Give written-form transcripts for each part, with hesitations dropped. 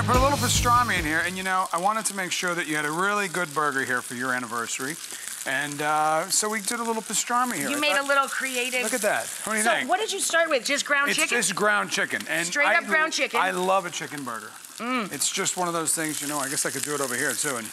gonna put a little pastrami in here, and you know, I wanted to make sure that you had a really good burger here for your anniversary. And so we did a little pastrami here. You made a little creative. Look at that. What do you think? So what did you start with? Just ground chicken? It's just ground chicken. And straight up ground chicken? I love a chicken burger. It's just one of those things, you know, I guess I could do it over here too and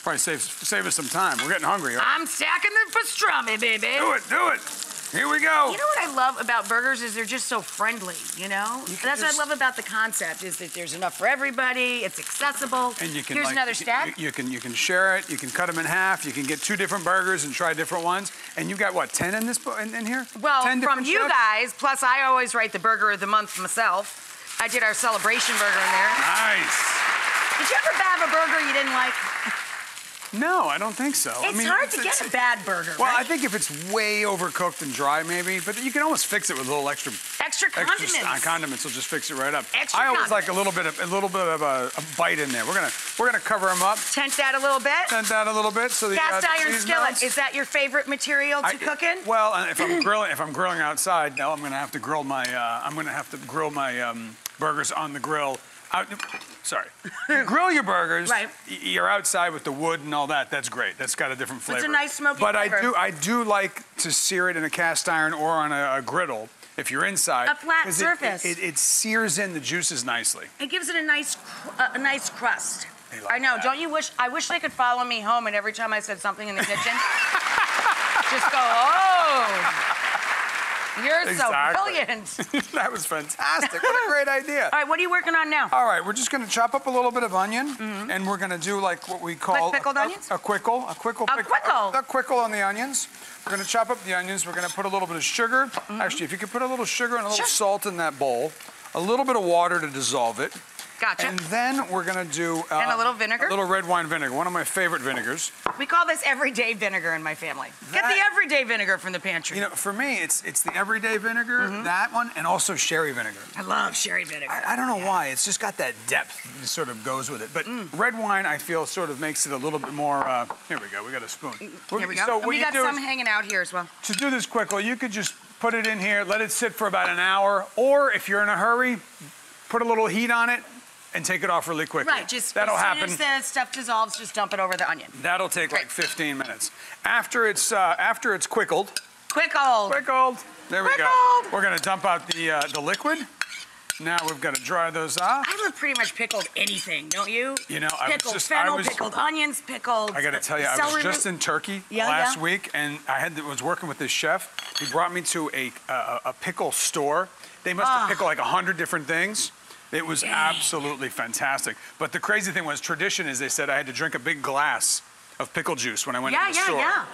probably save us some time. We're getting hungry. Right? I'm stacking the pastrami, baby. Do it. Here we go. You know what I love about burgers is they're just so friendly, you know? That's what I love about the concept is that there's enough for everybody, it's accessible. And you can Here's another stack. You can share it, you can cut them in half, you can get 2 different burgers and try different ones. And you've got what, 10 in this in here? Well, 10 from you chefs? guys, plus I always write the burger of the month myself. I did our celebration burger in there. Nice. Did you ever have a burger you didn't like? No, I don't think so. It's hard to get a bad burger, Well, right? I think if it's way overcooked and dry, maybe, but you can almost fix it with a little extra condiments. Condiments will just fix it right up. Extra I always like condiments. a little bit of a bite in there. We're gonna cover them up. Tent that a little bit. Tent that a little bit so the Cast iron cheese skillet. melts. Is that your favorite material to cook in? Well, if I'm grilling outside, now I'm gonna have to grill my burgers on the grill. Sorry. Grill your burgers. Right. You're outside with the wood and all that. That's great. That's got a different flavor. It's a nice smoky but flavor. I do like to sear it in a cast iron or on a griddle if you're inside. A flat surface. It sears in the juices nicely. It gives it a nice crust. Like I know. that. Don't you wish? I wish they could follow me home, and every time I said something in the kitchen, just go, "Oh, you're so brilliant." That was fantastic. What a great idea. All right, what are you working on now? All right, we're just going to chop up a little bit of onion, and we're going to do like what we call pickled onions? a quickle on the onions. We're going to chop up the onions. We're going to put a little bit of sugar. Actually, if you could put a little sugar and a little salt in that bowl, a little bit of water to dissolve it. Gotcha. And then we're going to do... and a little vinegar? A little red wine vinegar, one of my favorite vinegars. We call this everyday vinegar in my family. Get the everyday vinegar from the pantry. You know, for me, it's the everyday vinegar, that one, and also sherry vinegar. I love sherry vinegar. I don't know why. It's just got that depth that sort of goes with it. But red wine, I feel, sort of makes it a little bit more... here we go. We got a spoon. Here we go. So and we got some hanging out here as well. To do this quickly, you could just put it in here, let it sit for about an hour, or if you're in a hurry, put a little heat on it, and take it off really quickly. Right, just that'll as soon as the stuff dissolves, just dump it over the onion. That'll take like 15 minutes. After it's quickled. Quickled. There we go. We're gonna dump out the liquid. Now we've got to dry those off. I love pretty much pickled anything, don't you? You know, pickled fennel, pickled onions, pickled. I got to tell you, I was just in Turkey last week, and was working with this chef. He brought me to a pickle store. They must have pickled like 100 different things. It was absolutely fantastic. But the crazy thing was, tradition is they said I had to drink a big glass of pickle juice when I went to the store.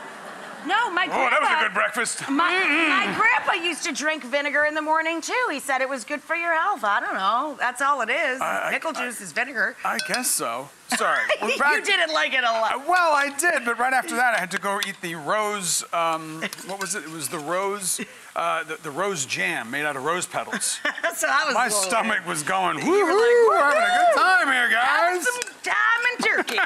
No, my grandpa. Oh, that was a good breakfast. My grandpa used to drink vinegar in the morning, too. He said it was good for your health. I don't know. That's all it is. Pickle juice is vinegar. I guess so. Sorry. You didn't like it a lot. Well, I did, but right after that, I had to go eat the rose, what was it? It was the rose, the rose jam made out of rose petals. So I was My stomach was going, woo-hoo, were like, we're having a good time here, guys. Having some time in Turkey.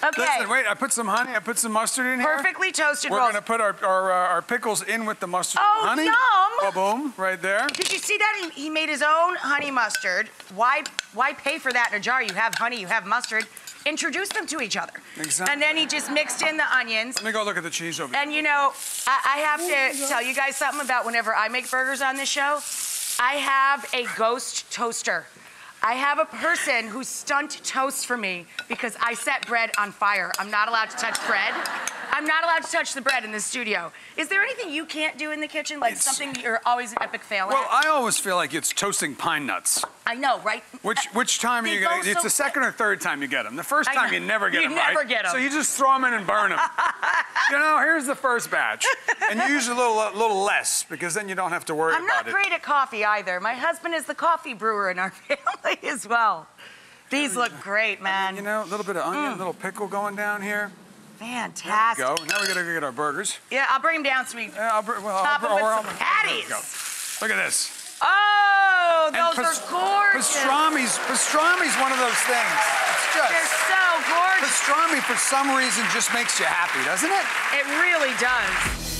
Okay. Listen, wait, I put some honey, I put some mustard in here. Perfectly toasted We're rolls. going to put our pickles in with the mustard and honey. Yum. Boom, right there. Did you see that? He made his own honey mustard. Why pay for that in a jar? You have honey, you have mustard. Introduce them to each other. Exactly. And then he just mixed in the onions. Let me go look at the cheese over here. And you know, I have to tell you guys something about whenever I make burgers on this show. I have a ghost toaster. I have a person who stunt toasts for me because I set bread on fire. I'm not allowed to touch bread. I'm not allowed to touch the bread in the studio. Is there anything you can't do in the kitchen? Like something you're always an epic fail at? Well, I always feel like it's toasting pine nuts. I know, right? Which time are you going to... It's the second or third time you get them. The first time you never get them right. You never get them. So you just throw them in and burn them. You know, here's the first batch. And you use a little less, because then you don't have to worry about it. I'm not great at coffee either. My husband is the coffee brewer in our family as well. These look great, man. You know, a little bit of onion, a little pickle going down here. Fantastic. There we go. Now we got to go get our burgers. Yeah, I'll bring them down so we top them with some patties. Look at this. Oh, those are gorgeous. Pastrami's one of those things. It's just... They're so gorgeous. Pastrami, for some reason, just makes you happy, doesn't it? It really does.